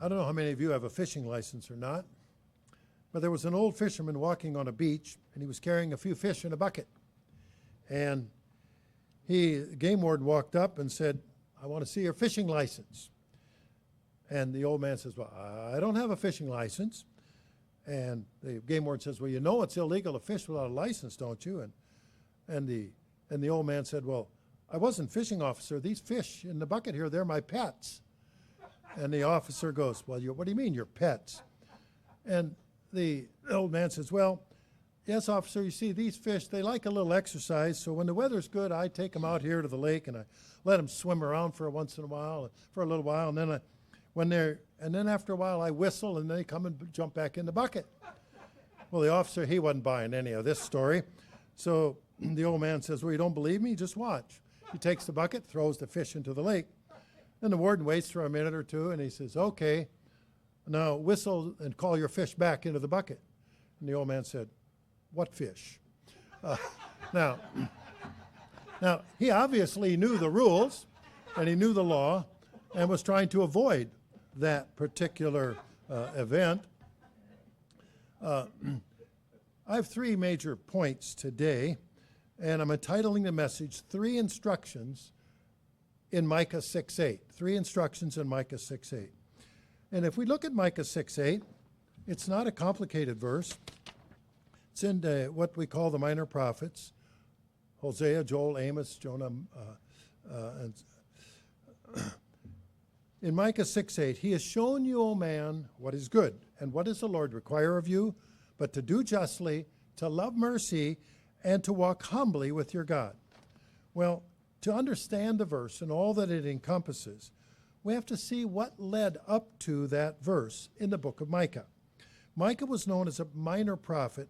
I don't know how many of you have a fishing license or not, but there was an old fisherman walking on a beach, and he was carrying a few fish in a bucket. And game warden walked up and said, "I want to see your fishing license." And the old man says, "Well, I don't have a fishing license." And the game warden says, "Well, you know it's illegal to fish without a license, don't you?" And the old man said, "Well, I wasn't fishing officer. These fish in the bucket here, they're my pets." And the officer goes, "Well, what do you mean, your pets?" And the old man says, "Well, yes, officer, you see, these fish, they like a little exercise, so when the weather's good, I take them out here to the lake and I let them swim around for a little while, and then after a while I whistle and they come and jump back in the bucket." Well, the officer, he wasn't buying any of this story. So the old man says, "Well, you don't believe me? Just watch." He takes the bucket, throws the fish into the lake. And the warden waits for a minute or two, and he says, "Okay, now whistle and call your fish back into the bucket." And the old man said, "What fish?" Now, he obviously knew the rules, and he knew the law, and was trying to avoid that particular event. I have three major points today, and I'm entitling the message, Three Instructions in Micah 6:8. Three instructions in Micah 6:8. And if we look at Micah 6:8, it's not a complicated verse. It's in what we call the minor prophets, Hosea, Joel, Amos, Jonah. In Micah 6:8, "He has shown you, O man, what is good, and what does the Lord require of you, but to do justly, to love mercy, and to walk humbly with your God." Well, to understand the verse and all that it encompasses, we have to see what led up to that verse in the book of Micah. Micah was known as a minor prophet,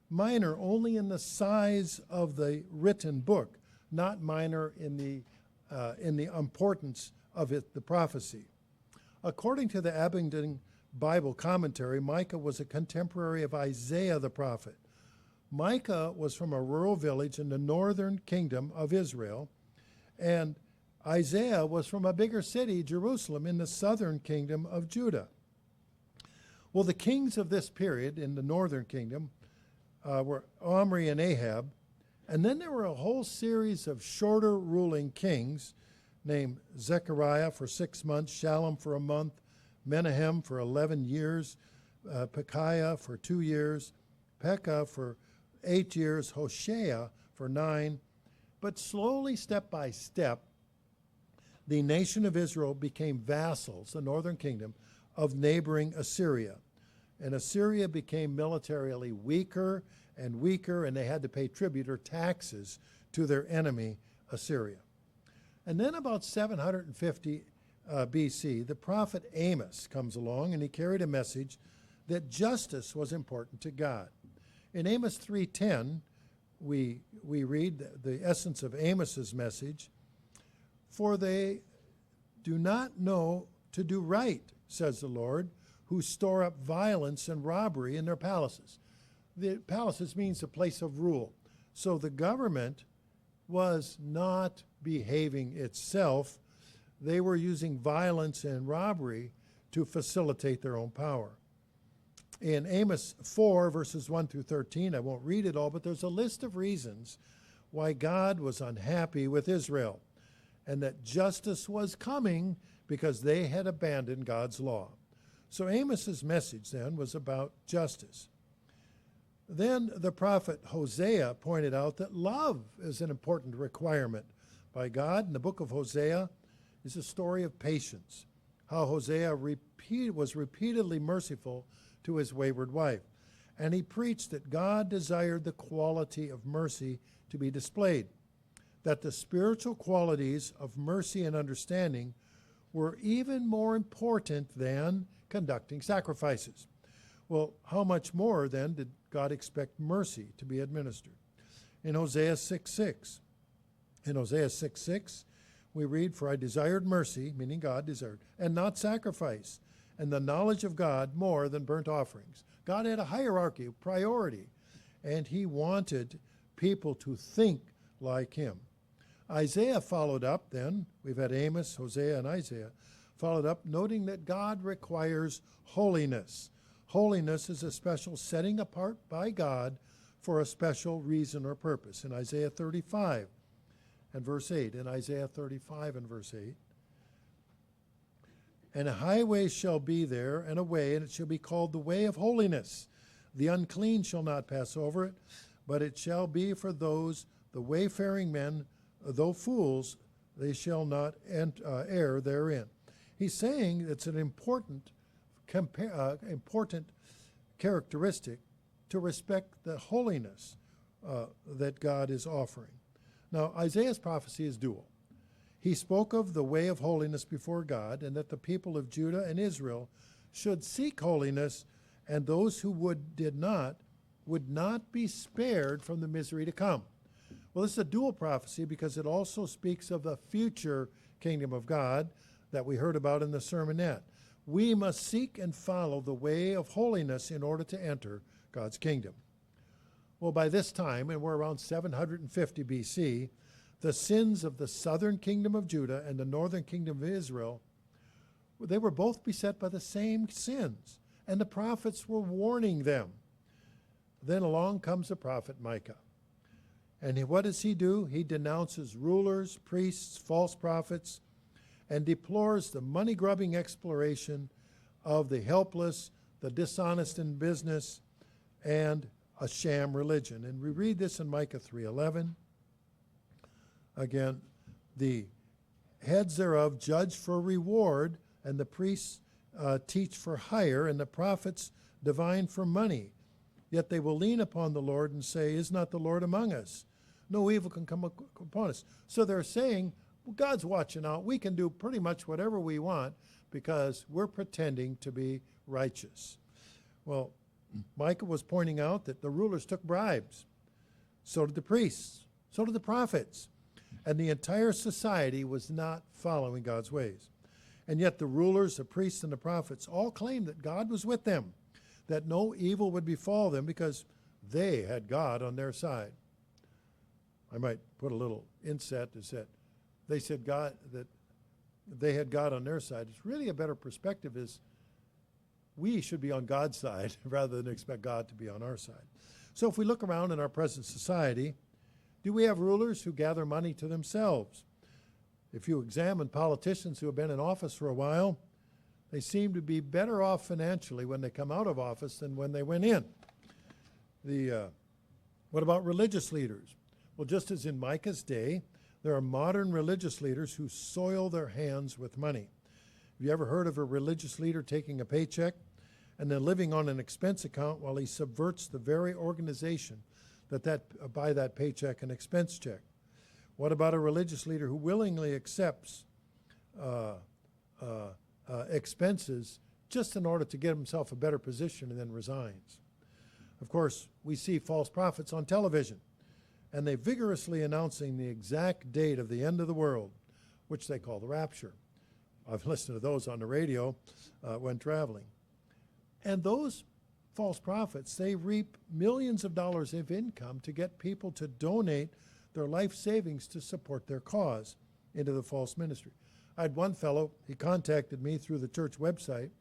minor only in the size of the written book, not minor in the importance of the prophecy. According to the Abingdon Bible commentary, Micah was a contemporary of Isaiah the prophet. Micah was from a rural village in the northern kingdom of Israel, and Isaiah was from a bigger city, Jerusalem, in the southern kingdom of Judah. Well, the kings of this period in the northern kingdom were Omri and Ahab, and then there were a whole series of shorter ruling kings named Zechariah for 6 months, Shallum for a month, Menahem for 11 years, Pekahiah for 2 years, Pekah for 8 years, Hoshea for 9. But slowly, step by step, the nation of Israel became vassals, the northern kingdom, of neighboring Assyria. And Assyria became militarily weaker and weaker, and they had to pay tribute or taxes to their enemy, Assyria. And then about 750 BC, the prophet Amos comes along, and he carried a message that justice was important to God. In Amos 3:10, we read the essence of Amos's message. "For they do not know to do right, says the Lord, who store up violence and robbery in their palaces." The palaces means a place of rule. So the government was not behaving itself. They were using violence and robbery to facilitate their own power. In Amos 4, verses 1 through 13, I won't read it all, but there's a list of reasons why God was unhappy with Israel, and that justice was coming because they had abandoned God's law. So Amos's message then was about justice. Then the prophet Hosea pointed out that love is an important requirement by God. And the book of Hosea is a story of patience, how Hosea was repeatedly merciful to his wayward wife. And he preached that God desired the quality of mercy to be displayed, that the spiritual qualities of mercy and understanding were even more important than conducting sacrifices. Well, how much more then did God expect mercy to be administered? In Hosea 6:6, we read, "For I desired mercy," meaning God desired, "and not sacrifice, and the knowledge of God more than burnt offerings." God had a hierarchy, priority, and he wanted people to think like him. Isaiah followed up then. We've had Amos, Hosea, and Isaiah. followed up, noting that God requires holiness. Holiness is a special setting apart by God for a special reason or purpose. In Isaiah 35 and verse 8, in Isaiah 35 and verse 8, and a highway shall be there, and a way, and it shall be called the way of holiness. The unclean shall not pass over it, but it shall be for those, the wayfaring men, though fools, they shall not err therein. He's saying it's an important characteristic to respect the holiness that God is offering. Now, Isaiah's prophecy is dual. He spoke of the way of holiness before God, and that the people of Judah and Israel should seek holiness, and those who did not would not be spared from the misery to come. Well, this is a dual prophecy because it also speaks of the future kingdom of God that we heard about in the sermonette. We must seek and follow the way of holiness in order to enter God's kingdom. Well, by this time, and we're around 750 BC, the sins of the southern kingdom of Judah and the northern kingdom of Israel, they were both beset by the same sins, and the prophets were warning them. Then along comes the prophet Micah. And what does he do? He denounces rulers, priests, false prophets, and deplores the money-grubbing exploration of the helpless, the dishonest in business, and a sham religion. And we read this in Micah 3:11. Again, the heads thereof judge for reward, and the priests teach for hire, and the prophets divine for money. Yet they will lean upon the Lord and say, is not the Lord among us? No evil can come upon us. So they're saying, well, God's watching out. We can do pretty much whatever we want because we're pretending to be righteous. Well, Micah was pointing out that the rulers took bribes. So did the priests. So did the prophets. And the entire society was not following God's ways. And yet the rulers, the priests, and the prophets all claimed that God was with them, that no evil would befall them because they had God on their side. I might put a little inset that they said God, that they had God on their side. It's really a better perspective is we should be on God's side rather than expect God to be on our side. So if we look around in our present society, do we have rulers who gather money to themselves? If you examine politicians who have been in office for a while, they seem to be better off financially when they come out of office than when they went in. What about religious leaders? Well, just as in Micah's day, there are modern religious leaders who soil their hands with money. Have you ever heard of a religious leader taking a paycheck and then living on an expense account while he subverts the very organization by that paycheck and expense check? What about a religious leader who willingly accepts expenses just in order to get himself a better position and then resigns? Of course, we see false prophets on television, and they vigorously announcing the exact date of the end of the world, which they call the rapture. I've listened to those on the radio when traveling. And those false prophets, they reap millions of dollars of income to get people to donate their life savings to support their cause into the false ministry. I had one fellow, he contacted me through the church website,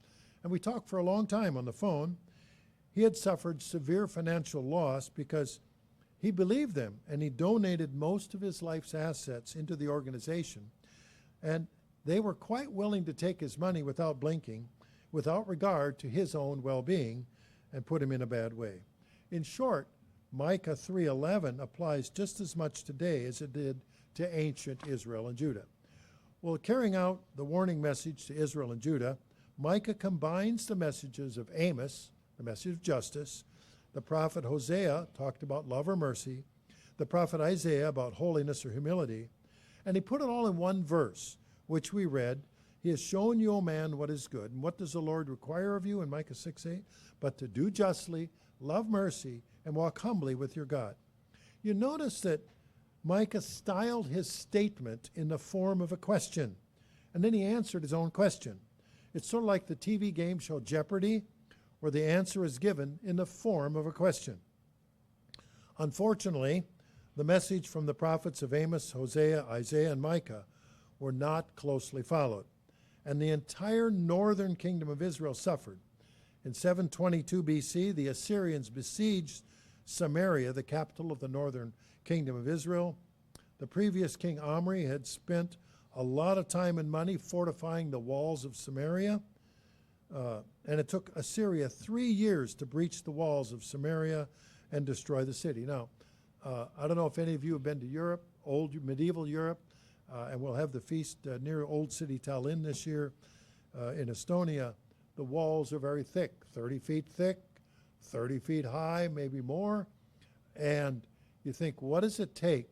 and we talked for a long time on the phone. He had suffered severe financial loss because he believed them, and he donated most of his life's assets into the organization. And they were quite willing to take his money without blinking, without regard to his own well-being, and put him in a bad way. In short, Micah 3:11 applies just as much today as it did to ancient Israel and Judah. Well, carrying out the warning message to Israel and Judah, Micah combines the messages of Amos, the message of justice, the prophet Hosea talked about love or mercy, the prophet Isaiah about holiness or humility, and he put it all in one verse, which we read, he has shown you, O man, what is good. And what does the Lord require of you in Micah 6:8? But to do justly, love mercy, and walk humbly with your God. You notice that Micah styled his statement in the form of a question, and then he answered his own question. It's sort of like the TV game show Jeopardy, where the answer is given in the form of a question. Unfortunately, the message from the prophets of Amos, Hosea, Isaiah, and Micah were not closely followed. and the entire northern kingdom of Israel suffered. In 722 BC, the Assyrians besieged Samaria, the capital of the northern kingdom of Israel. The previous king Omri had spent a lot of time and money fortifying the walls of Samaria, and it took Assyria 3 years to breach the walls of Samaria and destroy the city. Now, I don't know if any of you have been to Europe, old medieval Europe, and we'll have the feast near Old City Tallinn this year in Estonia. The walls are very thick, 30 feet thick, 30 feet high, maybe more. And you think, what does it take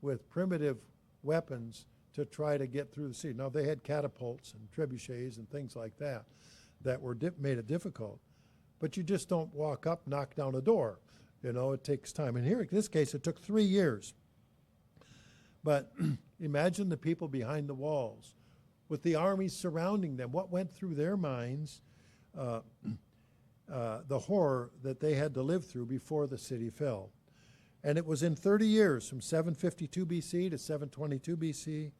with primitive weapons to try to get through the city? Now, they had catapults and trebuchets and things like that that were made it difficult. But you just don't walk up, knock down a door. You know, it takes time. And here, in this case, it took 3 years. But imagine the people behind the walls with the armies surrounding them. What went through their minds, the horror that they had to live through before the city fell. And it was in 30 years, from 752 BC to 722 BC,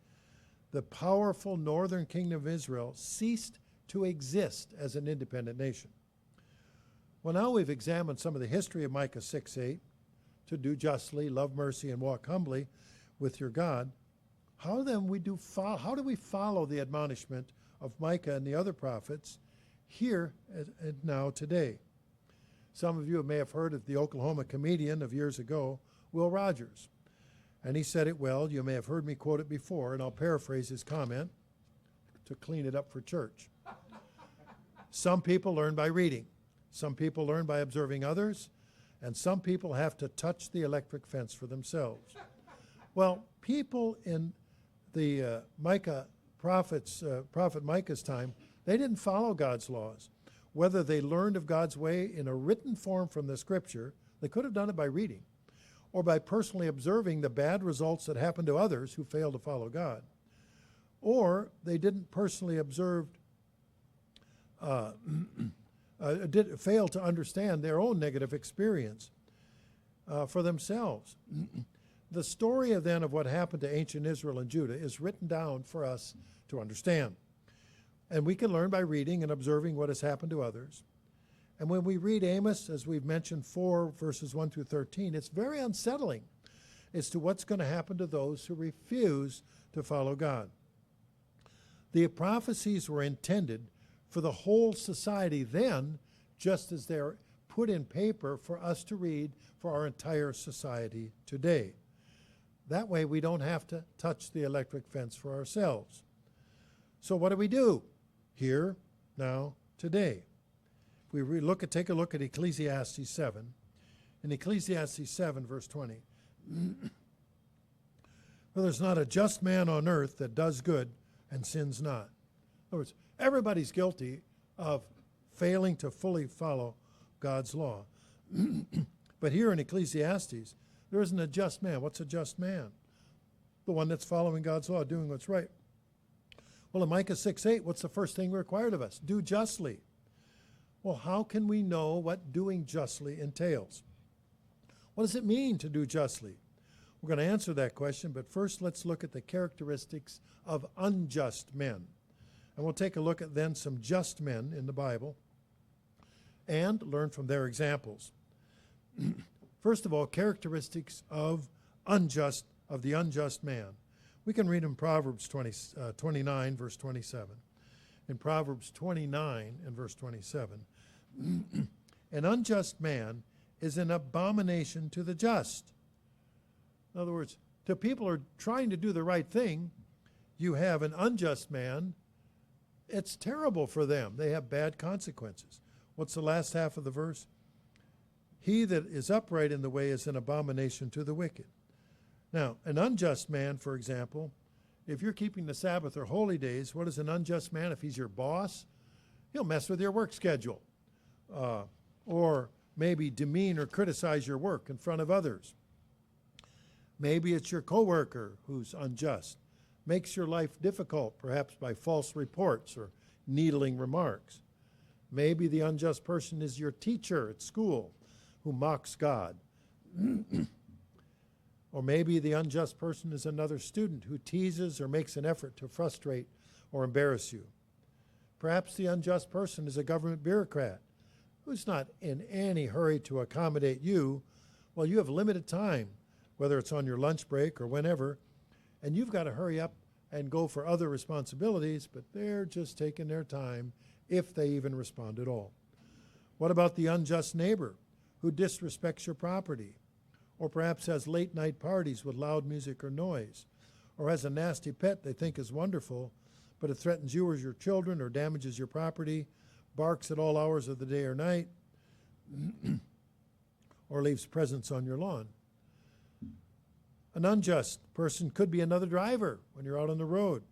the powerful northern kingdom of Israel ceased to exist as an independent nation. Well, now we've examined some of the history of Micah 6:8, to do justly, love mercy, and walk humbly with your God. How do we follow the admonishment of Micah and the other prophets here and now today? Some of you may have heard of the Oklahoma comedian of years ago, Will Rogers. And he said it well. You may have heard me quote it before, and I'll paraphrase his comment to clean it up for church. Some people learn by reading. Some people learn by observing others. And some people have to touch the electric fence for themselves. Well, people in the prophet Micah's time, they didn't follow God's laws. Whether they learned of God's way in a written form from the scripture, they could have done it by reading, or by personally observing the bad results that happened to others who failed to follow God. Or they didn't personally observe, fail to understand their own negative experience for themselves. The story then of what happened to ancient Israel and Judah is written down for us to understand. And we can learn by reading and observing what has happened to others. And when we read Amos, as we've mentioned, 4 verses 1 through 13, it's very unsettling as to what's going to happen to those who refuse to follow God. The prophecies were intended for the whole society then, just as they're put in paper for us to read for our entire society today. That way we don't have to touch the electric fence for ourselves. So what do we do here, now, today? If we take a look at Ecclesiastes 7. In Ecclesiastes 7, verse 20, "For there's not a just man on earth that does good and sins not." In other words, everybody's guilty of failing to fully follow God's law. But here in Ecclesiastes, there isn't a just man. What's a just man? The one that's following God's law, doing what's right. Well, in Micah 6:8, what's the first thing required of us? Do justly. Well, how can we know what doing justly entails? What does it mean to do justly? We're going to answer that question, but first let's look at the characteristics of unjust men. And we'll take a look at then some just men in the Bible and learn from their examples. First of all, characteristics of the unjust man. We can read in Proverbs 29, verse 27. In Proverbs 29 and verse 27, "An unjust man is an abomination to the just." In other words, to people who are trying to do the right thing, you have an unjust man. It's terrible for them. They have bad consequences. What's the last half of the verse? "He that is upright in the way is an abomination to the wicked." Now, an unjust man, for example, if you're keeping the Sabbath or holy days, what is an unjust man? If he's your boss, he'll mess with your work schedule, or maybe demean or criticize your work in front of others. Maybe it's your coworker who's unjust, makes your life difficult, perhaps by false reports or needling remarks. Maybe the unjust person is your teacher at school who mocks God. Or maybe the unjust person is another student who teases or makes an effort to frustrate or embarrass you. Perhaps the unjust person is a government bureaucrat who's not in any hurry to accommodate you. Well, you have limited time, whether it's on your lunch break or whenever, and you've got to hurry up and go for other responsibilities, but they're just taking their time, if they even respond at all. What about the unjust neighbor who disrespects your property, or perhaps has late-night parties with loud music or noise, or has a nasty pet they think is wonderful, but it threatens you or your children or damages your property, barks at all hours of the day or night, or leaves presents on your lawn? An unjust person could be another driver when you're out on the road,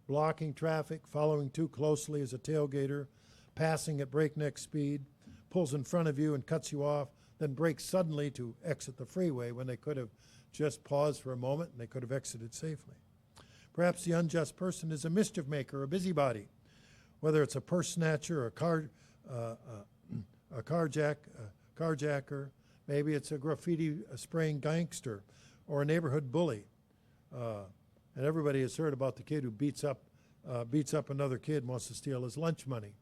blocking traffic, following too closely as a tailgater, passing at breakneck speed, pulls in front of you and cuts you off, then brakes suddenly to exit the freeway when they could have just paused for a moment and they could have exited safely. Perhaps the unjust person is a mischief maker or a busybody, whether it's a purse snatcher, a carjacker, maybe it's a graffiti spraying gangster, or a neighborhood bully. And everybody has heard about the kid who beats up another kid and wants to steal his lunch money.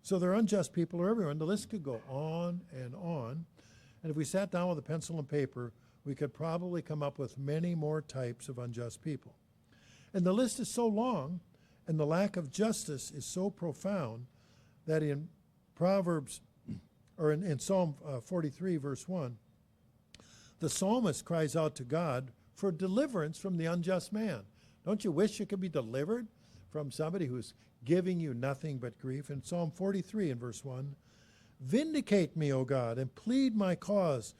So there are unjust people everywhere, and the list could go on and on. And if we sat down with a pencil and paper, we could probably come up with many more types of unjust people. And the list is so long, and the lack of justice is so profound, that in Proverbs, or in Psalm 43, verse 1, the psalmist cries out to God for deliverance from the unjust man. Don't you wish you could be delivered from somebody who's giving you nothing but grief? In Psalm 43 in verse 1, vindicate me, O God, and plead my cause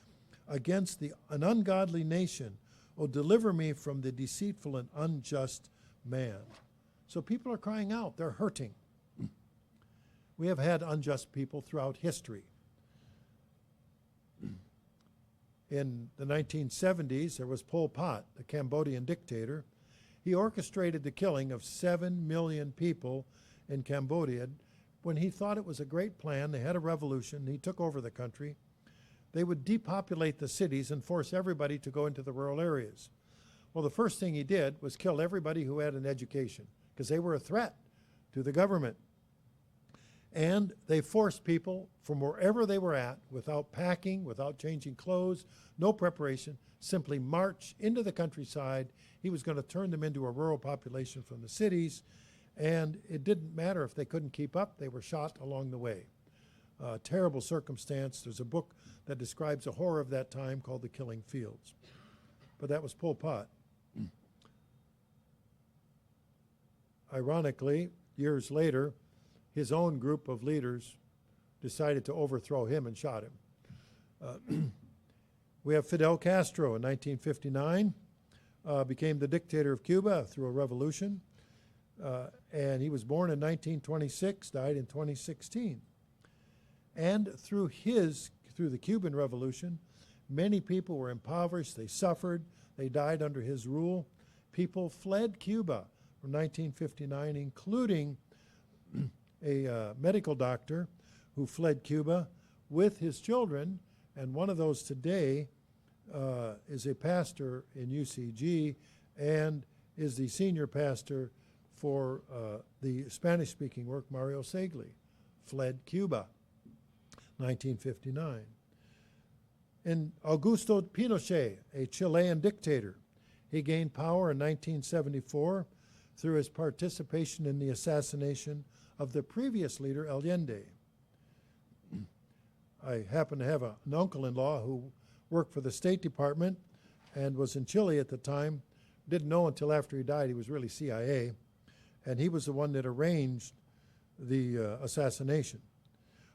against an ungodly nation. O deliver me from the deceitful and unjust man. So people are crying out. They're hurting. We have had unjust people throughout history. In the 1970s, there was Pol Pot, the Cambodian dictator. He orchestrated the killing of 7 million people in Cambodia. When he thought it was a great plan, they had a revolution, he took over the country. They would depopulate the cities and force everybody to go into the rural areas. Well, the first thing he did was kill everybody who had an education, because they were a threat to the government. And they forced people from wherever they were at, without packing, without changing clothes, no preparation, simply march into the countryside. He was going to turn them into a rural population from the cities, and it didn't matter if they couldn't keep up, they were shot along the way. Terrible circumstance. There's a book that describes a horror of that time called The Killing Fields. But that was Pol Pot. Ironically, years later, his own group of leaders decided to overthrow him and shot him. We have Fidel Castro in 1959, became the dictator of Cuba through a revolution, and he was born in 1926, died in 2016. And through the Cuban Revolution, many people were impoverished, they suffered, they died under his rule. People fled Cuba from 1959, including a medical doctor who fled Cuba with his children, and one of those today is a pastor in UCG and is the senior pastor for the Spanish-speaking work, Mario Segli, fled Cuba, 1959. And Augusto Pinochet, a Chilean dictator, he gained power in 1974 through his participation in the assassination of the previous leader, Allende. I happen to have an uncle-in-law who worked for the State Department and was in Chile at the time. Didn't know until after he died he was really CIA, and he was the one that arranged the assassination.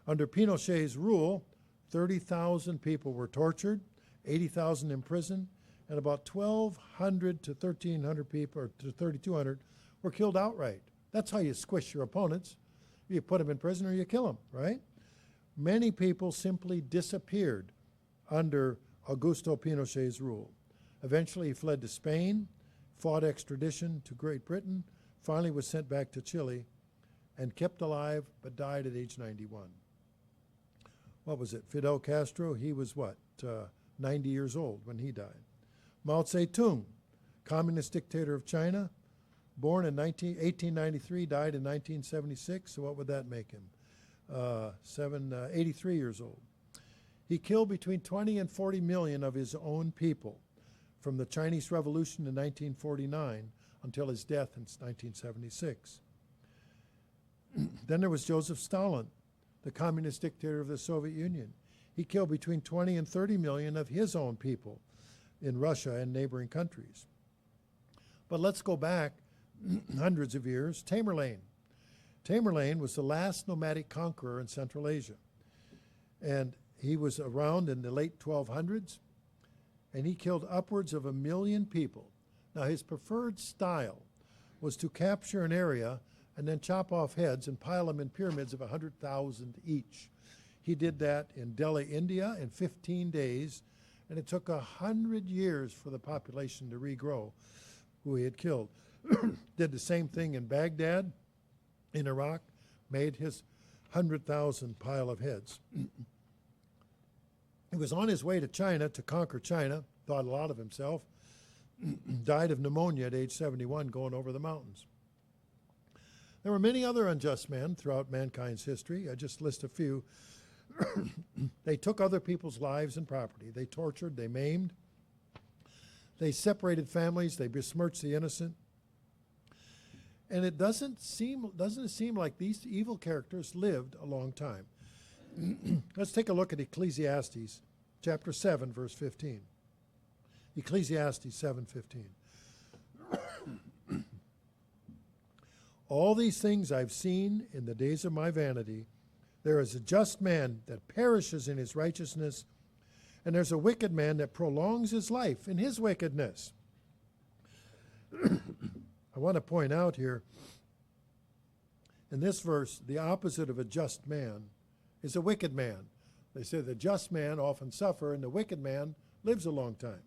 Under Pinochet's rule, 30,000 people were tortured, 80,000 imprisoned, and about 1,200 to 1,300 people, or to 3,200, were killed outright. That's how you squish your opponents. You put them in prison or you kill them, right? Many people simply disappeared under Augusto Pinochet's rule. Eventually he fled to Spain, fought extradition to Great Britain, finally was sent back to Chile, and kept alive but died at age 91. What was it? Fidel Castro, he was what, 90 years old when he died. Mao Zedong, communist dictator of China, born in 1893, died in 1976, so what would that make him? 83 years old. He killed between 20 and 40 million of his own people from the Chinese Revolution in 1949 until his death in 1976. Then there was Joseph Stalin, the communist dictator of the Soviet Union. He killed between 20 and 30 million of his own people in Russia and neighboring countries. But let's go back hundreds of years. Tamerlane. Tamerlane was the last nomadic conqueror in Central Asia. And he was around in the late 1200s, and he killed upwards of 1 million people. Now, his preferred style was to capture an area and then chop off heads and pile them in pyramids of 100,000 each. He did that in Delhi, India, in 15 days, and it took 100 years for the population to regrow who he had killed. Did the same thing in Baghdad, in Iraq, made his 100,000 pile of heads. He was on his way to China to conquer China, thought a lot of himself, died of pneumonia at age 71 going over the mountains. There were many other unjust men throughout mankind's history. I just list a few. They took other people's lives and property. They tortured, they maimed, they separated families, they besmirched the innocent. And it doesn't it seem like these evil characters lived a long time. Let's take a look at Ecclesiastes chapter 7, verse 15. Ecclesiastes 7:15. All these things I've seen in the days of my vanity. There is a just man that perishes in his righteousness, and there's a wicked man that prolongs his life in his wickedness. I want to point out here, in this verse, the opposite of a just man is a wicked man. They say the just man often suffer, and the wicked man lives a long time.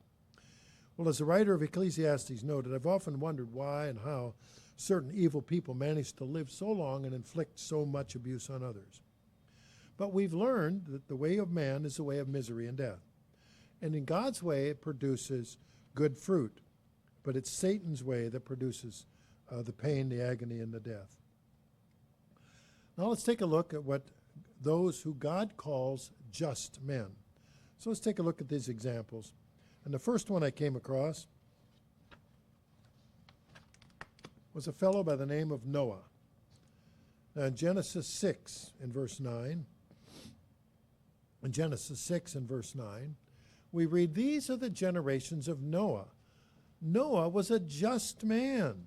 Well, as the writer of Ecclesiastes noted, I've often wondered why and how certain evil people manage to live so long and inflict so much abuse on others. But we've learned that the way of man is the way of misery and death. And in God's way, it produces good fruit. But it's Satan's way that produces the pain, the agony, and the death. Now let's take a look at what those who God calls just men. So let's take a look at these examples. And the first one I came across was a fellow by the name of Noah. Now in Genesis 6 in verse 9, in Genesis 6 and verse 9, we read, these are the generations of Noah. Noah was a just man.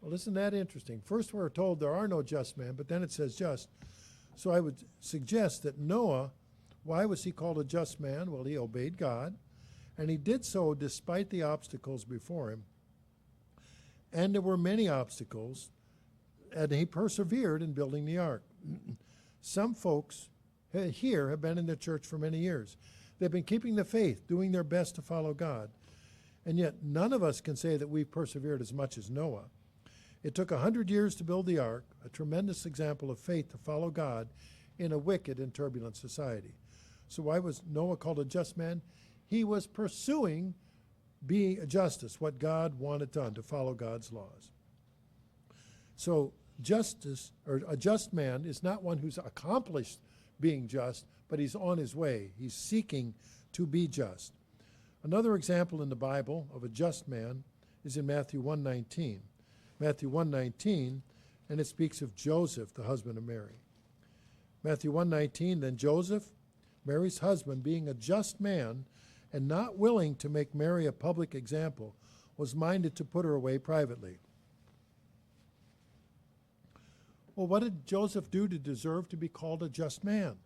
Well, isn't that interesting? First we're told there are no just men, but then it says just. So I would suggest that Noah, why was he called a just man? Well, he obeyed God, and he did so despite the obstacles before him. And there were many obstacles, and he persevered in building the ark. Some folks here have been in the church for many years. They've been keeping the faith, doing their best to follow God. And yet none of us can say that we've persevered as much as Noah. It took 100 years to build the ark, a tremendous example of faith to follow God in a wicked and turbulent society. So why was Noah called a just man? He was pursuing being a justice, what God wanted done, to follow God's laws. So justice, or a just man, is not one who's accomplished being just, but he's on his way. He's seeking to be just. Another example in the Bible of a just man is in Matthew 1:19. Matthew 1:19, and it speaks of Joseph, the husband of Mary. Matthew 1:19, then Joseph, Mary's husband, being a just man and not willing to make Mary a public example, was minded to put her away privately. Well, what did Joseph do to deserve to be called a just man?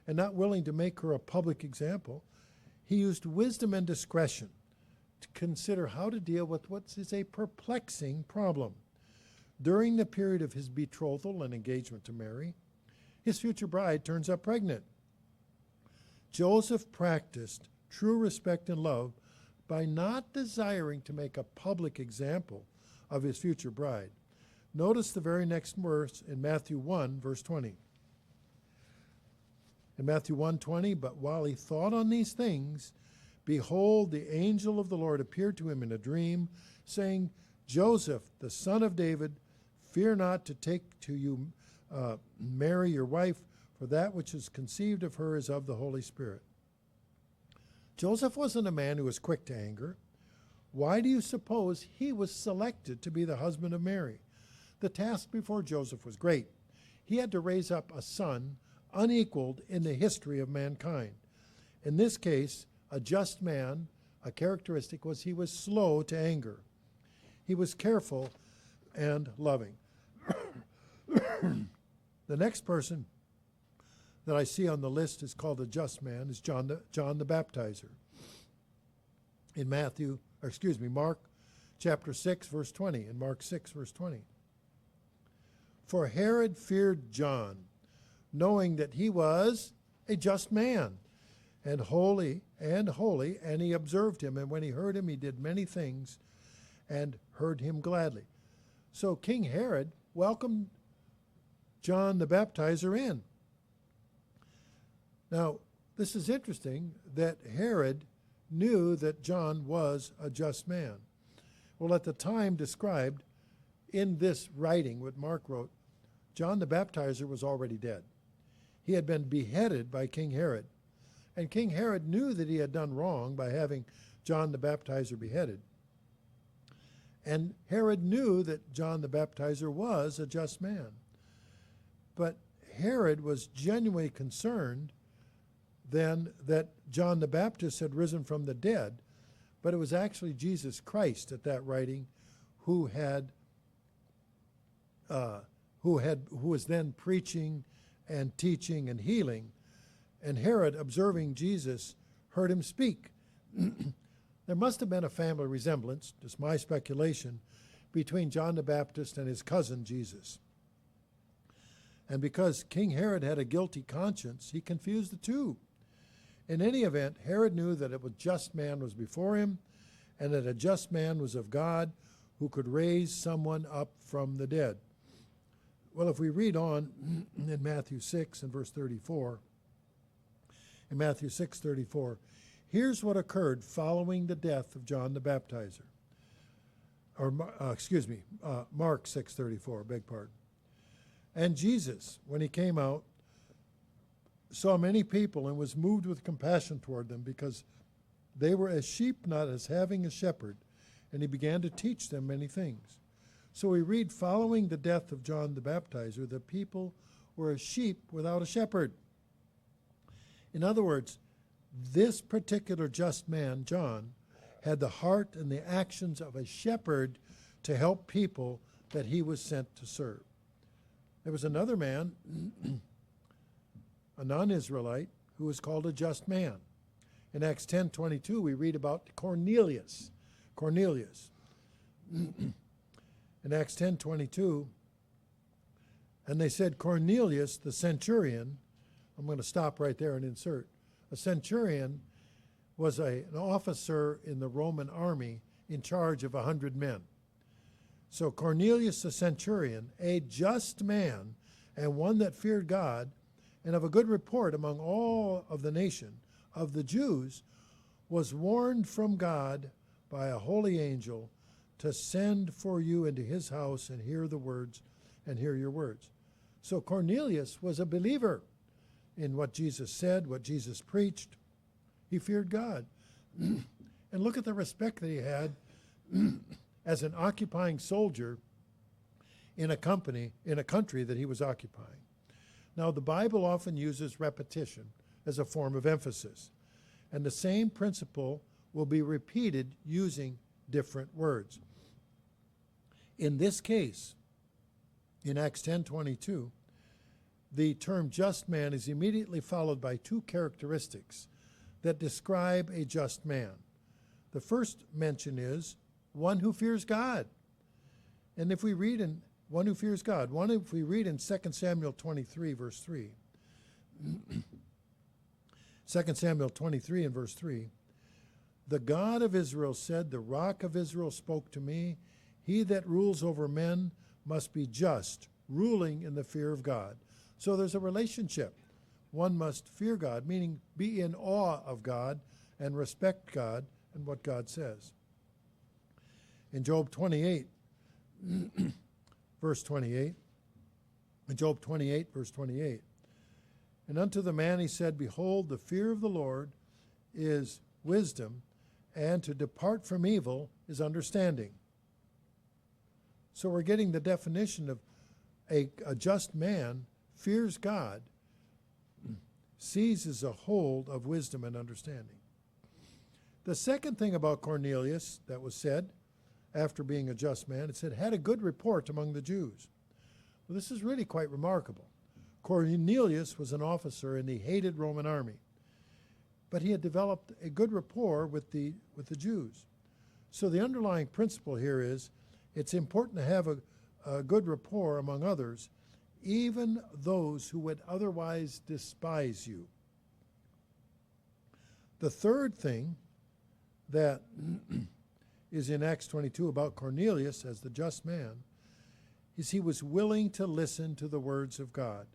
And not willing to make her a public example, he used wisdom and discretion to consider how to deal with what is a perplexing problem. During the period of his betrothal and engagement to Mary, his future bride turns up pregnant. Joseph practiced true respect and love by not desiring to make a public example of his future bride. Notice the very next verse in Matthew 1, verse 20. In Matthew 1:20, but while he thought on these things, behold, the angel of the Lord appeared to him in a dream, saying, Joseph, the son of David, fear not to take to you Mary, your wife, for that which is conceived of her is of the Holy Spirit. Joseph wasn't a man who was quick to anger. Why do you suppose he was selected to be the husband of Mary? The task before Joseph was great. He had to raise up a son unequaled in the history of mankind. In this case, a just man, a characteristic was he was slow to anger. He was careful and loving. The next person that I see on the list is called a just man, is John the Baptizer. In Mark chapter 6, verse 20, in Mark 6, verse 20. For Herod feared John, knowing that he was a just man, and holy, and he observed him, and when he heard him, he did many things, and heard him gladly. So King Herod welcomed John the Baptizer in. Now, this is interesting that Herod knew that John was a just man. Well, at the time described in this writing, what Mark wrote, John the Baptizer was already dead. He had been beheaded by King Herod. And King Herod knew that he had done wrong by having John the Baptizer beheaded. And Herod knew that John the Baptizer was a just man. But Herod was genuinely concerned then that John the Baptist had risen from the dead, but it was actually Jesus Christ at that writing who was then preaching and teaching and healing. And Herod, observing Jesus, heard him speak. There must have been a family resemblance, just my speculation, between John the Baptist and his cousin Jesus. And because King Herod had a guilty conscience, he confused the two. In any event, Herod knew that a just man was before him, and that a just man was of God who could raise someone up from the dead. Well, if we read on in Matthew 6 and verse 34, in Matthew 6:34, here's what occurred following the death of John the Baptizer. Mark 6:34, beg pardon. And Jesus, when he came out, saw many people and was moved with compassion toward them because they were as sheep not as having a shepherd, and he began to teach them many things. So we read, following the death of John the Baptizer, the people were as sheep without a shepherd. In other words, this particular just man, John, had the heart and the actions of a shepherd to help people that he was sent to serve. There was another man, a non-Israelite, who was called a just man. In Acts 10:22, we read about Cornelius. In Acts 10:22, and they said, Cornelius, the centurion, I'm going to stop right there and insert. A centurion was an officer in the Roman army in charge of 100 men. So Cornelius the centurion, a just man and one that feared God and of a good report among all of the nation of the Jews, was warned from God by a holy angel to send for you into his house and hear your words. So Cornelius was a believer in what Jesus said, what Jesus preached. He feared God. And look at the respect that he had as an occupying soldier in a country that he was occupying. Now, the Bible often uses repetition as a form of emphasis, and the same principle will be repeated using different words. In this case, in Acts 10:22, the term just man is immediately followed by two characteristics that describe a just man. The first mention is one who fears God. And if we read in 2 Samuel 23, verse 3, 2 Samuel 23 and verse 3, the God of Israel said, the rock of Israel spoke to me, he that rules over men must be just, ruling in the fear of God. So there's a relationship. One must fear God, meaning be in awe of God and respect God and what God says. In Job 28, verse 28. Job 28, verse 28. And unto the man he said, Behold, the fear of the Lord is wisdom, and to depart from evil is understanding. So we're getting the definition of a just man fears God, seizes a hold of wisdom and understanding. The second thing about Cornelius that was said after being a just man, it said, had a good report among the Jews. Well, this is really quite remarkable. Cornelius was an officer in the hated Roman army, but he had developed a good rapport with the Jews. So the underlying principle here is it's important to have a good rapport among others, even those who would otherwise despise you. The third thing that is in Acts 22 about Cornelius as the just man is he was willing to listen to the words of God.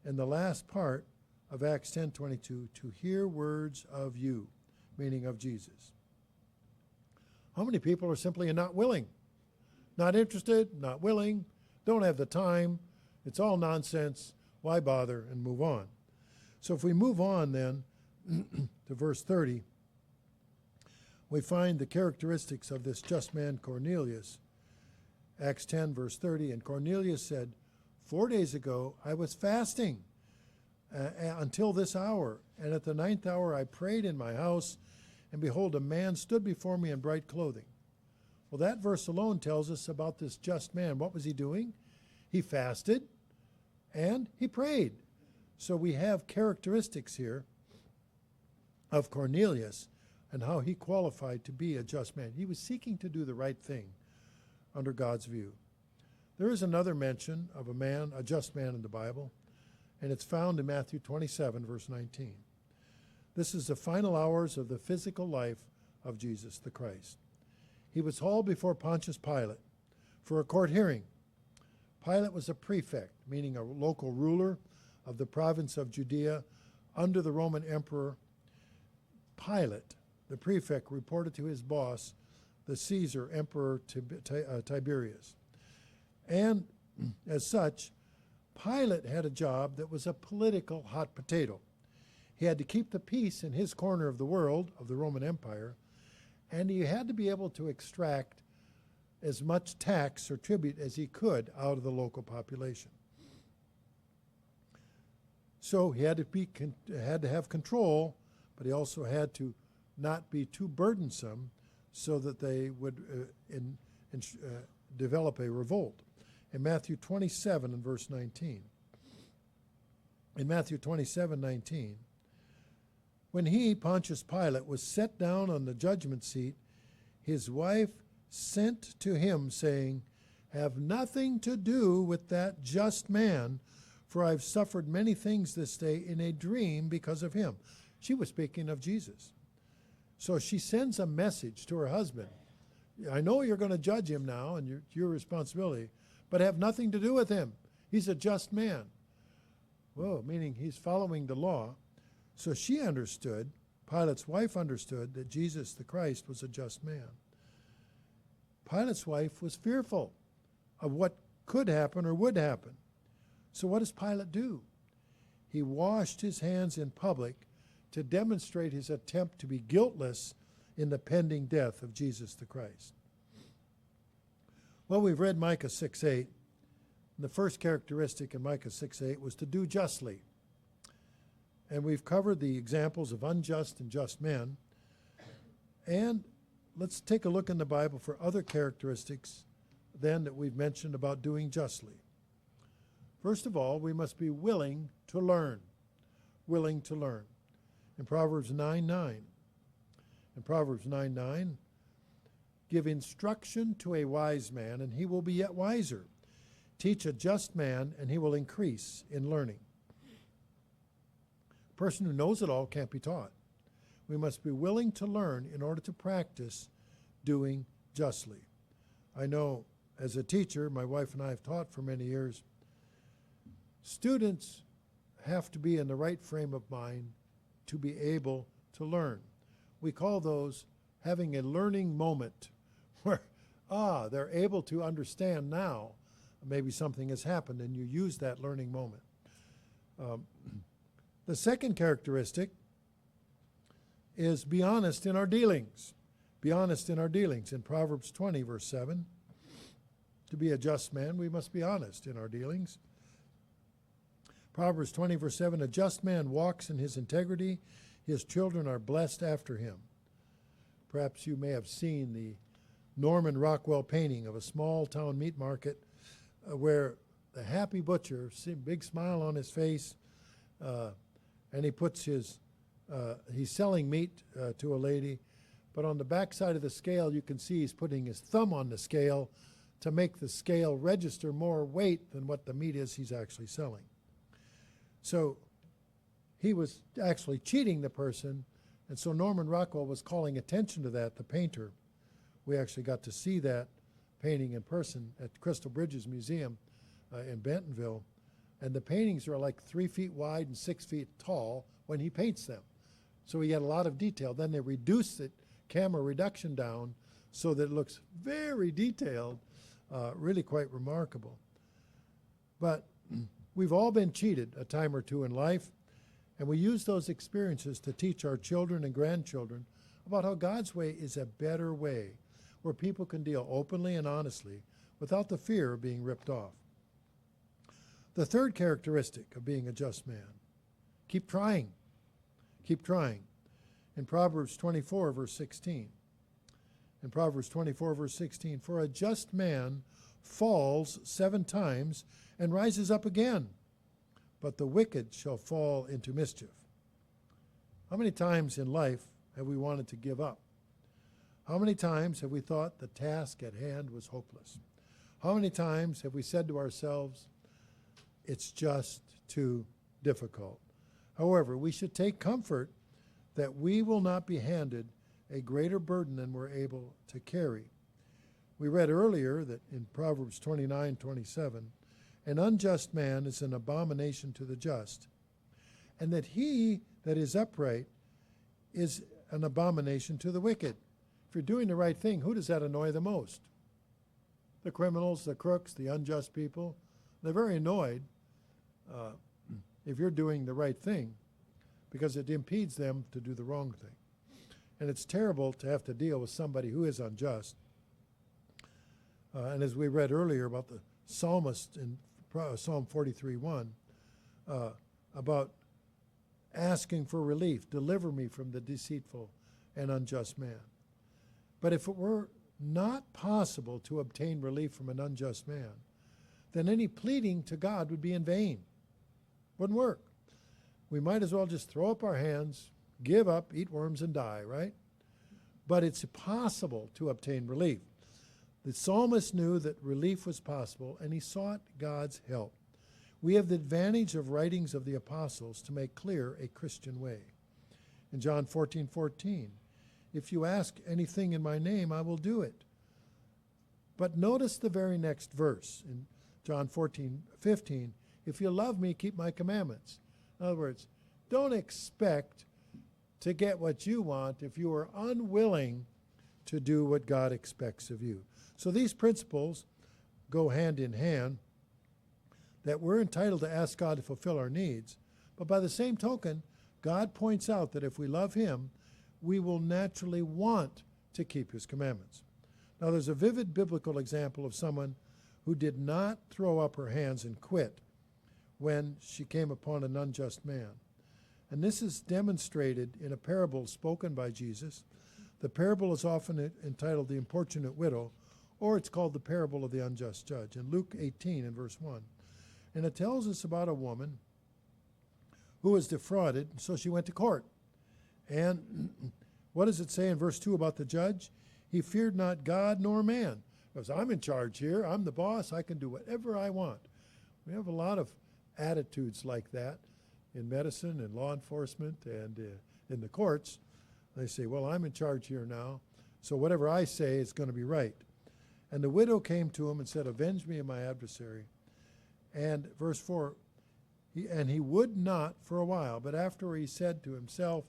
And the last part of Acts 10:22, to hear words of you, meaning of Jesus. How many people are simply not willing? Not interested, not willing, don't have the time, it's all nonsense, why bother, and move on. So if we move on then to verse 30, we find the characteristics of this just man Cornelius. Acts 10, verse 30, and Cornelius said, 4 days ago I was fasting until this hour, and at the 9th hour I prayed in my house, and behold, a man stood before me in bright clothing. Well, that verse alone tells us about this just man. What was he doing? He fasted and he prayed. So we have characteristics here of Cornelius and how he qualified to be a just man. He was seeking to do the right thing under God's view. There is another mention of a man, a just man in the Bible, and it's found in Matthew 27, verse 19. This is the final hours of the physical life of Jesus the Christ. He was hauled before Pontius Pilate for a court hearing. Pilate was a prefect, meaning a local ruler of the province of Judea under the Roman emperor. Pilate, the prefect, reported to his boss, the Caesar, Emperor Tiberius. And as such, Pilate had a job that was a political hot potato. He had to keep the peace in his corner of the world, of the Roman Empire, and he had to be able to extract as much tax or tribute as he could out of the local population. So he had to have control, but he also had to not be too burdensome so that they would develop a revolt. In Matthew 27 and verse 19. In Matthew 27:19, when he, Pontius Pilate, was set down on the judgment seat, his wife sent to him, saying, have nothing to do with that just man, for I've suffered many things this day in a dream because of him. She was speaking of Jesus. So she sends a message to her husband. I know you're going to judge him now, and it's your responsibility, but have nothing to do with him. He's a just man. Whoa, meaning he's following the law. So she understood, Pilate's wife understood, that Jesus the Christ was a just man. Pilate's wife was fearful of what could happen or would happen. So what does Pilate do? He washed his hands in public to demonstrate his attempt to be guiltless in the pending death of Jesus the Christ. Well, we've read Micah 6:8. The first characteristic in Micah 6:8 was to do justly. And we've covered the examples of unjust and just men. And let's take a look in the Bible for other characteristics then that we've mentioned about doing justly. First of all, we must be willing to learn. Willing to learn. In Proverbs 9:9. In Proverbs 9:9, give instruction to a wise man, and he will be yet wiser. Teach a just man, and he will increase in learning. A person who knows it all can't be taught. We must be willing to learn in order to practice doing justly. I know as a teacher, my wife and I have taught for many years, students have to be in the right frame of mind to be able to learn. We call those having a learning moment where they're able to understand now. Maybe something has happened, and you use that learning moment. The second characteristic is be honest in our dealings. Be honest in our dealings. In Proverbs 20, verse 7, to be a just man, we must be honest in our dealings. Proverbs 20, verse 7, a just man walks in his integrity. His children are blessed after him. Perhaps you may have seen the Norman Rockwell painting of a small town meat market where the happy butcher, see a big smile on his face, and he puts his, he's selling meat to a lady, but on the back side of the scale you can see he's putting his thumb on the scale to make the scale register more weight than what the meat is he's actually selling. So he was actually cheating the person, and so Norman Rockwell was calling attention to that, the painter. We actually got to see that painting in person at Crystal Bridges Museum in Bentonville, and the paintings are like 3 feet wide and 6 feet tall when he paints them. So he had a lot of detail. Then they reduced it, camera reduction down, so that it looks very detailed, really quite remarkable. But we've all been cheated a time or two in life, and we use those experiences to teach our children and grandchildren about how God's way is a better way, where people can deal openly and honestly without the fear of being ripped off. The third characteristic of being a just man, keep trying. Keep trying. In Proverbs 24, verse 16. In Proverbs 24, verse 16, for a just man falls 7 times and rises up again, but the wicked shall fall into mischief. How many times in life have we wanted to give up? How many times have we thought the task at hand was hopeless? How many times have we said to ourselves, it's just too difficult? However, we should take comfort that we will not be handed a greater burden than we're able to carry. We read earlier that in Proverbs 29:27, an unjust man is an abomination to the just, and that he that is upright is an abomination to the wicked. If you're doing the right thing, who does that annoy the most? The criminals, the crooks, the unjust people. They're very annoyed if you're doing the right thing, because it impedes them to do the wrong thing. And it's terrible to have to deal with somebody who is unjust. And as we read earlier about the psalmist in Psalm 43:1, about asking for relief, deliver me from the deceitful and unjust man. But if it were not possible to obtain relief from an unjust man, then any pleading to God would be in vain. Wouldn't work. We might as well just throw up our hands, give up, eat worms, and die, right? But it's possible to obtain relief. The psalmist knew that relief was possible, and he sought God's help. We have the advantage of writings of the apostles to make clear a Christian way. In John 14:14, if you ask anything in my name, I will do it. But notice the very next verse in John 14:15, if you love me, keep my commandments. In other words, don't expect to get what you want if you are unwilling to do what God expects of you. So these principles go hand in hand, that we're entitled to ask God to fulfill our needs. But by the same token, God points out that if we love him, we will naturally want to keep his commandments. Now there's a vivid biblical example of someone who did not throw up her hands and quit when she came upon an unjust man. And this is demonstrated in a parable spoken by Jesus. The parable is often entitled The Importunate Widow, or it's called the parable of the unjust judge, in Luke 18 and verse 1. And it tells us about a woman who was defrauded, so she went to court. And what does it say in verse 2 about the judge? He feared not God nor man. Because I'm in charge here, I'm the boss, I can do whatever I want. We have a lot of attitudes like that in medicine and law enforcement and in the courts. They say, well, I'm in charge here now, so whatever I say is going to be right. And the widow came to him and said, avenge me of my adversary. And verse 4, he would not for a while, but after he said to himself,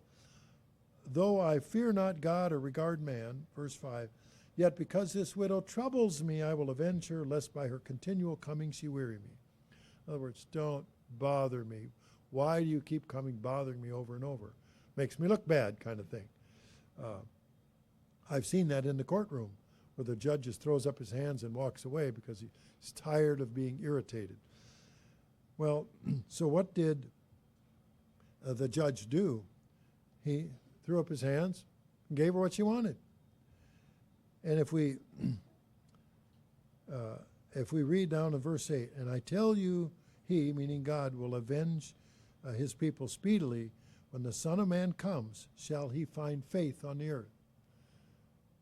though I fear not God or regard man, verse 5, Yet because this widow troubles me, I will avenge her, lest by her continual coming she weary me. In other words, don't bother me. Why do you keep coming bothering me over and over? Makes me look bad, kind of thing. I've seen that in the courtroom, where the judge just throws up his hands and walks away because he's tired of being irritated. Well, so what did the judge do? He threw up his hands and gave her what she wanted. And if we read down in verse 8, and I tell you, he, meaning God, will avenge his people speedily. When the Son of Man comes, shall he find faith on the earth?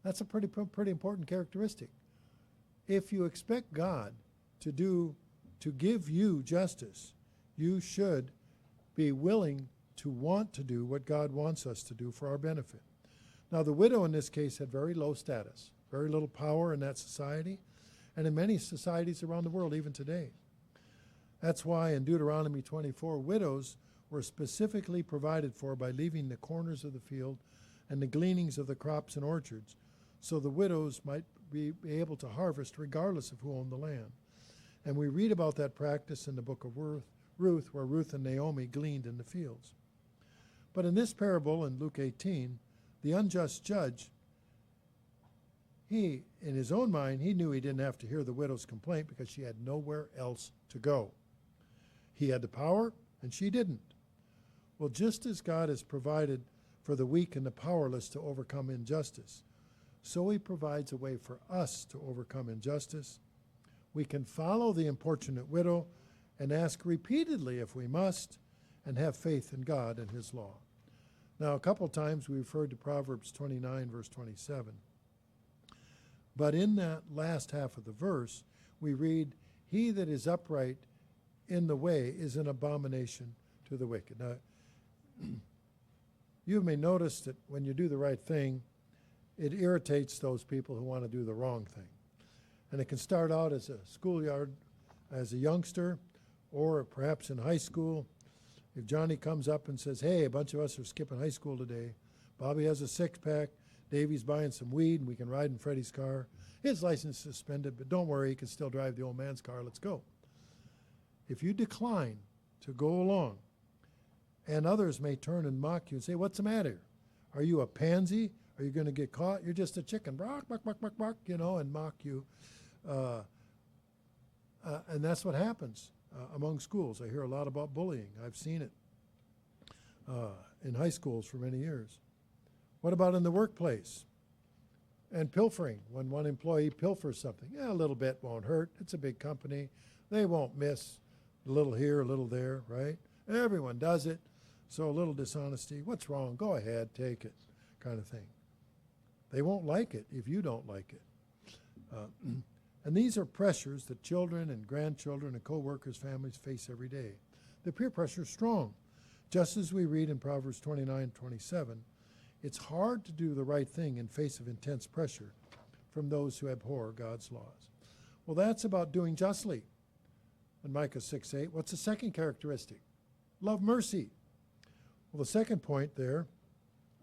That's a pretty important characteristic. If you expect God to give you justice, you should be willing to want to do what God wants us to do for our benefit. Now, the widow in this case had very low status, very little power in that society, and in many societies around the world, even today. That's why in Deuteronomy 24, widows were specifically provided for by leaving the corners of the field and the gleanings of the crops and orchards, so the widows might be able to harvest regardless of who owned the land. And we read about that practice in the book of Ruth, where Ruth and Naomi gleaned in the fields. But in this parable in Luke 18, the unjust judge, in his own mind, he knew he didn't have to hear the widow's complaint because she had nowhere else to go. He had the power, and she didn't. Well, just as God has provided for the weak and the powerless to overcome injustice, so he provides a way for us to overcome injustice. We can follow the importunate widow and ask repeatedly if we must, and have faith in God and his law. Now, a couple times we referred to Proverbs 29, verse 27. But in that last half of the verse, we read, he that is upright in the way is an abomination to the wicked. Now, you may notice that when you do the right thing, it irritates those people who want to do the wrong thing. And it can start out as a schoolyard, as a youngster, or perhaps in high school. If Johnny comes up and says, hey, a bunch of us are skipping high school today. Bobby has a six-pack. Davy's buying some weed, and we can ride in Freddie's car. His license is suspended, but don't worry, he can still drive the old man's car. Let's go. If you decline to go along, and others may turn and mock you and say, what's the matter? Are you a pansy? Are you going to get caught? You're just a chicken. Bark, bark, bark, bark, bark, and mock you. And that's what happens among schools. I hear a lot about bullying. I've seen it in high schools for many years. What about in the workplace? And pilfering, when one employee pilfers something. Yeah, a little bit won't hurt. It's a big company. They won't miss a little here, a little there, right? Everyone does it. So a little dishonesty. What's wrong? Go ahead, take it, kind of thing. They won't like it if you don't like it. And these are pressures that children and grandchildren and co-workers, families face every day. The peer pressure is strong. Just as we read in Proverbs 29:27, it's hard to do the right thing in face of intense pressure from those who abhor God's laws. Well, that's about doing justly. In Micah 6:8, what's the second characteristic? Love mercy. Well, the second point there,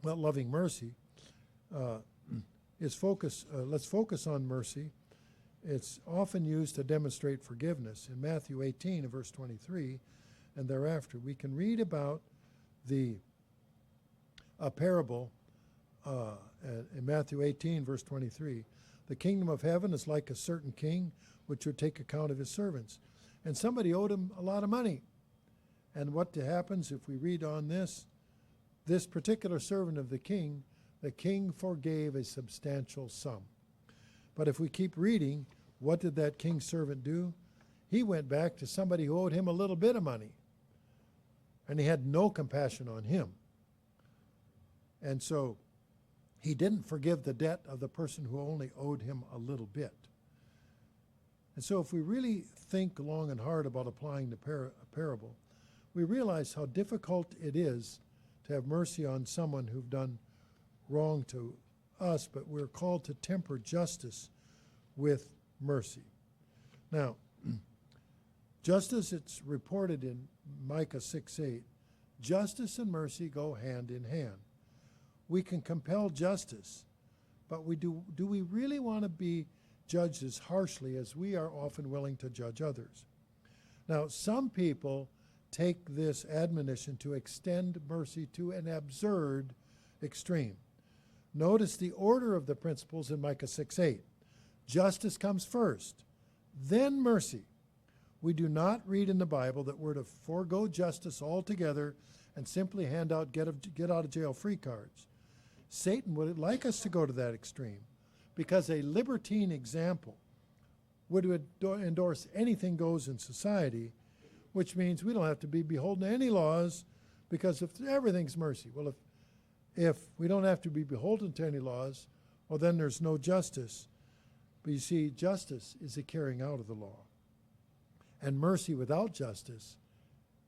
about loving mercy, is focus. Let's focus on mercy. It's often used to demonstrate forgiveness. In Matthew 18, verse 23, and thereafter, we can read about a parable in Matthew 18, verse 23. The kingdom of heaven is like a certain king which would take account of his servants. And somebody owed him a lot of money. And what happens if we read on this particular servant of the king forgave a substantial sum. But if we keep reading, what did that king's servant do? He went back to somebody who owed him a little bit of money. And he had no compassion on him. And so he didn't forgive the debt of the person who only owed him a little bit. And so if we really think long and hard about applying the parable, we realize how difficult it is to have mercy on someone who've done wrong to us, but we're called to temper justice with mercy. Now, just as it's reported in Micah 6:8, justice and mercy go hand in hand. We can compel justice, but do we really want to be judged as harshly as we are often willing to judge others? Now, some people take this admonition to extend mercy to an absurd extreme. Notice the order of the principles in Micah 6:8. Justice comes first, then mercy. We do not read in the Bible that we're to forego justice altogether and simply hand out get out of jail free cards. Satan would like us to go to that extreme because a libertine example would endorse anything goes in society, which means we don't have to be beholden to any laws because if everything's mercy. Well, if we don't have to be beholden to any laws, well, then there's no justice. But you see, justice is the carrying out of the law. And mercy without justice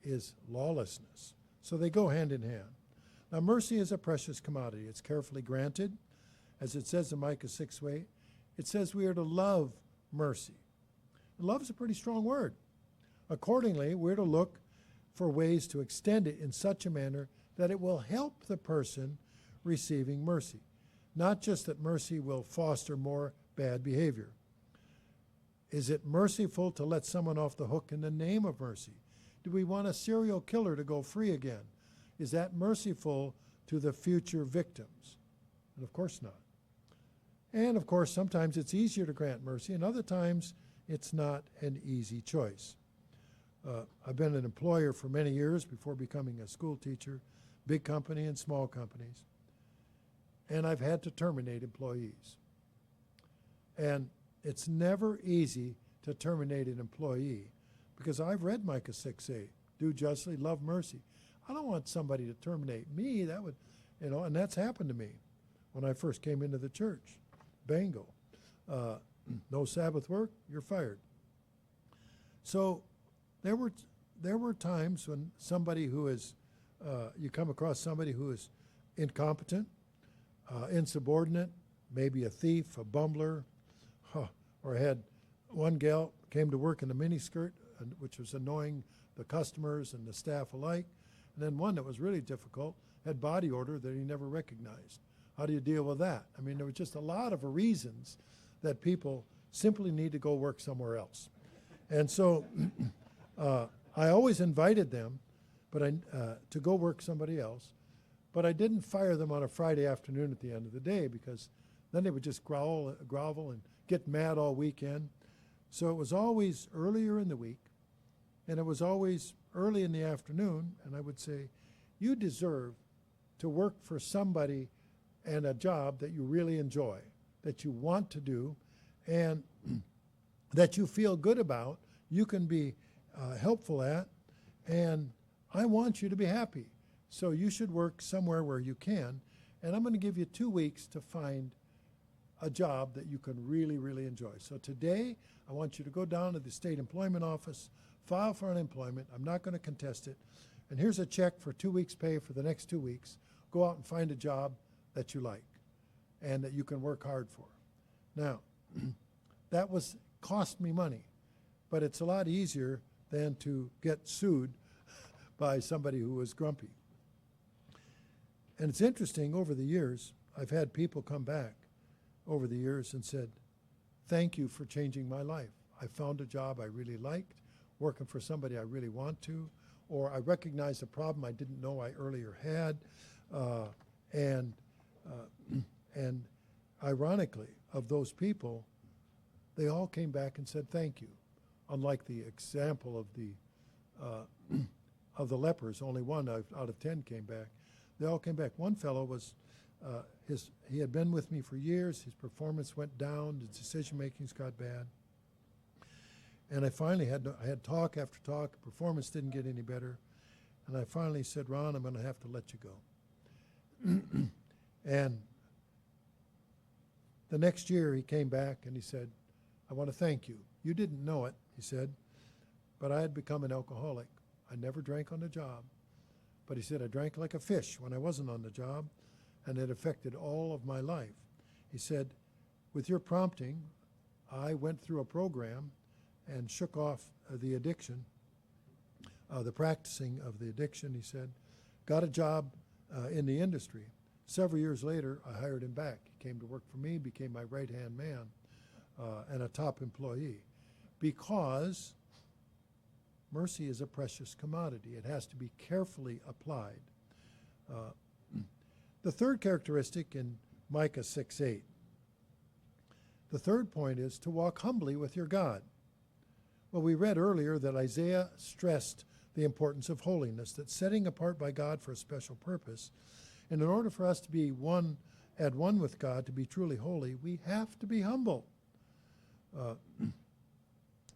is lawlessness. So they go hand in hand. Now, mercy is a precious commodity. It's carefully granted. As it says in Micah 6:8, it says we are to love mercy. And love is a pretty strong word. Accordingly, we're to look for ways to extend it in such a manner that it will help the person receiving mercy. Not just that mercy will foster more bad behavior. Is it merciful to let someone off the hook in the name of mercy? Do we want a serial killer to go free again? Is that merciful to the future victims? And of course not. And of course, sometimes it's easier to grant mercy, and other times it's not an easy choice. I've been an employer for many years before becoming a school teacher, big company and small companies. And I've had to terminate employees. And it's never easy to terminate an employee because I've read Micah 6:8, do justly, love mercy. I don't want somebody to terminate me. That would, and that's happened to me when I first came into the church. Bango. No Sabbath work, you're fired. So there were times when somebody who is, you come across somebody who is incompetent, insubordinate, maybe a thief, a bumbler, or had one gal came to work in a miniskirt, which was annoying the customers and the staff alike. And then one that was really difficult had body odor that he never recognized. How do you deal with that? I mean, there was just a lot of reasons that people simply need to go work somewhere else. And so I always invited them to go work somebody else, but I didn't fire them on a Friday afternoon at the end of the day because then they would just grovel and get mad all weekend. So it was always earlier in the week, and it was always early in the afternoon, and I would say, you deserve to work for somebody and a job that you really enjoy, that you want to do, and that you feel good about, you can be helpful at, and I want you to be happy. So you should work somewhere where you can, and I'm going to give you 2 weeks to find a job that you can really, really enjoy. So today, I want you to go down to the state employment office, file for unemployment. I'm not going to contest it. And here's a check for 2 weeks' pay for the next 2 weeks. Go out and find a job that you like and that you can work hard for. Now, that cost me money, but it's a lot easier than to get sued by somebody who was grumpy. And it's interesting, over the years, I've had people come back over the years and said, thank you for changing my life. I found a job I really liked, working for somebody I really want to, or I recognized a problem I didn't know I earlier had, and ironically, of those people, they all came back and said thank you. Unlike the example of the lepers, only one out of 10 came back. They all came back. One fellow was, he had been with me for years. His performance went down. His decision-making's got bad. And I finally had talk after talk. Performance didn't get any better. And I finally said, Ron, I'm going to have to let you go. And the next year he came back and he said, I want to thank you. You didn't know it, he said, but I had become an alcoholic. I never drank on the job. But he said, I drank like a fish when I wasn't on the job, and it affected all of my life. He said, with your prompting, I went through a program and shook off the addiction, the practicing of the addiction, he said, got a job in the industry. Several years later, I hired him back. He came to work for me, became my right-hand man and a top employee, because mercy is a precious commodity. It has to be carefully applied. The third characteristic in Micah 6:8, the third point is to walk humbly with your God. Well, we read earlier that Isaiah stressed the importance of holiness, that setting apart by God for a special purpose. And in order for us to be at one with God, to be truly holy, we have to be humble.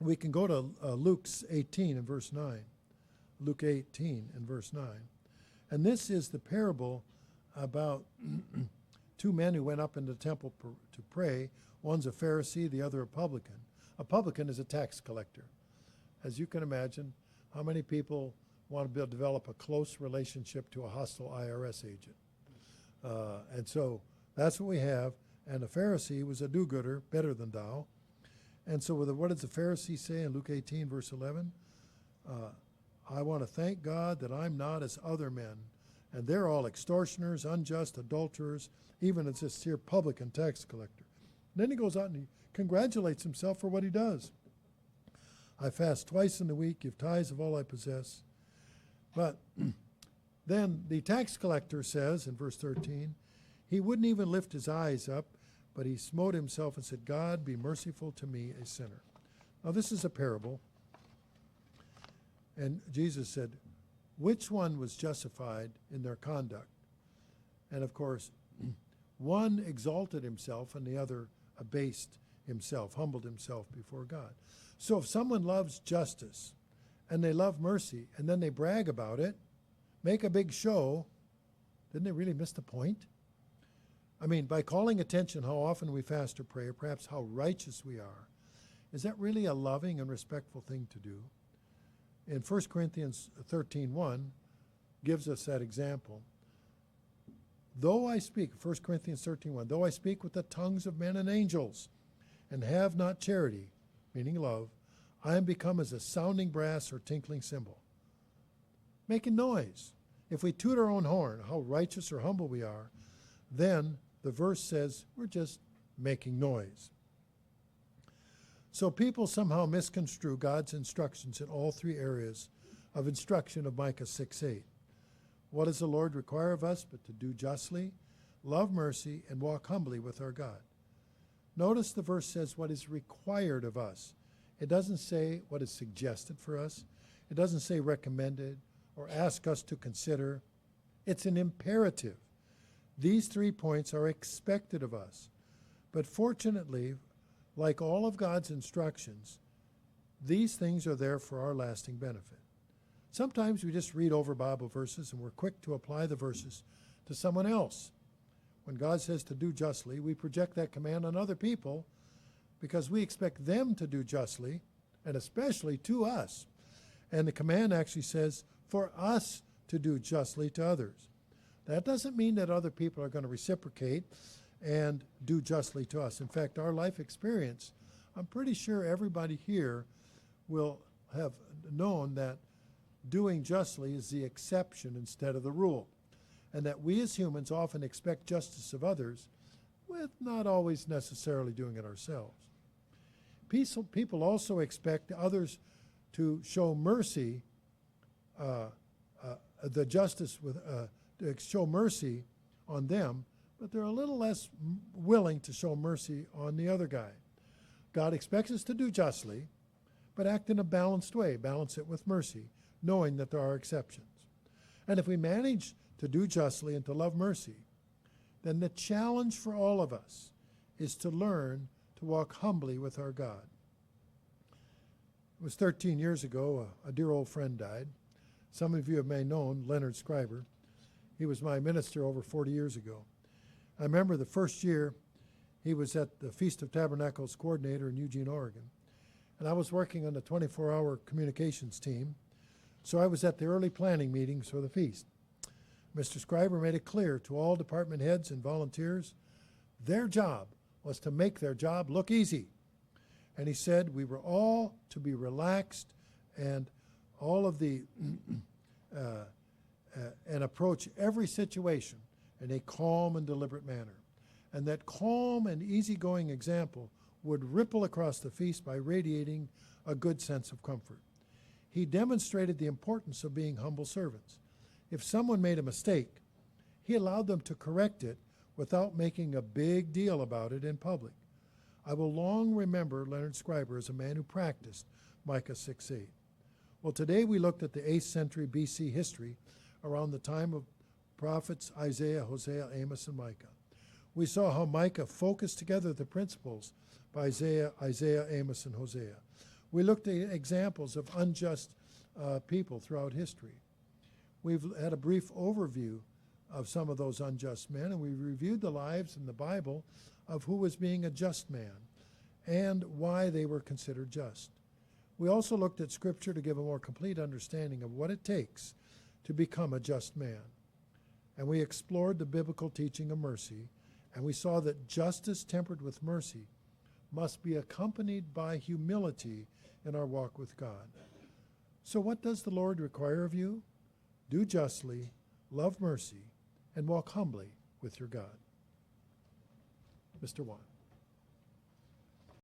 We can go to Luke 18 and verse 9. Luke 18 and verse 9. And this is the parable about two men who went up into the temple to pray. One's a Pharisee, the other a publican. A publican is a tax collector. As you can imagine, how many people want to develop a close relationship to a hostile IRS agent? And so that's what we have. And the Pharisee was a do-gooder, better than thou. And so what does the Pharisee say in Luke 18, verse 11? I want to thank God that I'm not as other men. And they're all extortioners, unjust, adulterers, even as this here publican tax collector. And then he goes out and he congratulates himself for what he does. I fast twice in the week, give tithes of all I possess. But then the tax collector says in verse 13, he wouldn't even lift his eyes up, but he smote himself and said, God, be merciful to me, a sinner. Now this is a parable. And Jesus said, which one was justified in their conduct? And of course, one exalted himself and the other abased himself, humbled himself before God. So if someone loves justice and they love mercy and then they brag about it, make a big show, didn't they really miss the point? I mean, by calling attention how often we fast or pray, or perhaps how righteous we are, is that really a loving and respectful thing to do? In 1 Corinthians 13:1 gives us that example. Though I speak, 1 Corinthians 13:1, though I speak with the tongues of men and angels and have not charity, meaning love, I am become as a sounding brass or tinkling cymbal. Making noise. If we toot our own horn, how righteous or humble we are, then the verse says we're just making noise. So people somehow misconstrue God's instructions in all three areas of instruction of Micah 6:8. What does the Lord require of us but to do justly, love mercy, and walk humbly with our God? Notice the verse says what is required of us. It doesn't say what is suggested for us. It doesn't say recommended or ask us to consider. It's an imperative. These 3 points are expected of us. But fortunately, like all of God's instructions, these things are there for our lasting benefit. Sometimes we just read over Bible verses and we're quick to apply the verses to someone else. When God says to do justly, we project that command on other people because we expect them to do justly, and especially to us. And the command actually says for us to do justly to others. That doesn't mean that other people are going to reciprocate and do justly to us. In fact, our life experience, I'm pretty sure everybody here will have known that doing justly is the exception instead of the rule, and that we as humans often expect justice of others with not always necessarily doing it ourselves. People also expect others to show mercy, the justice with to show mercy on them, but they're a little less willing to show mercy on the other guy. God expects us to do justly, but act in a balanced way, balance it with mercy, knowing that there are exceptions. And if we manage to do justly and to love mercy, then the challenge for all of us is to learn to walk humbly with our God. It was 13 years ago, a dear old friend died. Some of you may have known Leonard Scriber. He was my minister over 40 years ago. I remember the first year he was at the Feast of Tabernacles coordinator in Eugene, Oregon. And I was working on the 24-hour communications team, so I was at the early planning meetings for the feast. Mr. Scriber made it clear to all department heads and volunteers their job was to make their job look easy. And he said we were all to be relaxed and all of the and approach every situation in a calm and deliberate manner. And that calm and easygoing example would ripple across the feast by radiating a good sense of comfort. He demonstrated the importance of being humble servants. If someone made a mistake, he allowed them to correct it without making a big deal about it in public. I will long remember Leonard Scriber as a man who practiced Micah 6:8. Well, today we looked at the 8th century BC history around the time of prophets Isaiah, Hosea, Amos, and Micah. We saw how Micah focused together the principles by Isaiah, Amos, and Hosea. We looked at examples of unjust people throughout history. We've had a brief overview of some of those unjust men, and we reviewed the lives in the Bible of who was being a just man and why they were considered just. We also looked at Scripture to give a more complete understanding of what it takes to become a just man. And we explored the biblical teaching of mercy, and we saw that justice tempered with mercy must be accompanied by humility in our walk with God. So what does the Lord require of you? Do justly, love mercy, and walk humbly with your God. Mr. Wan.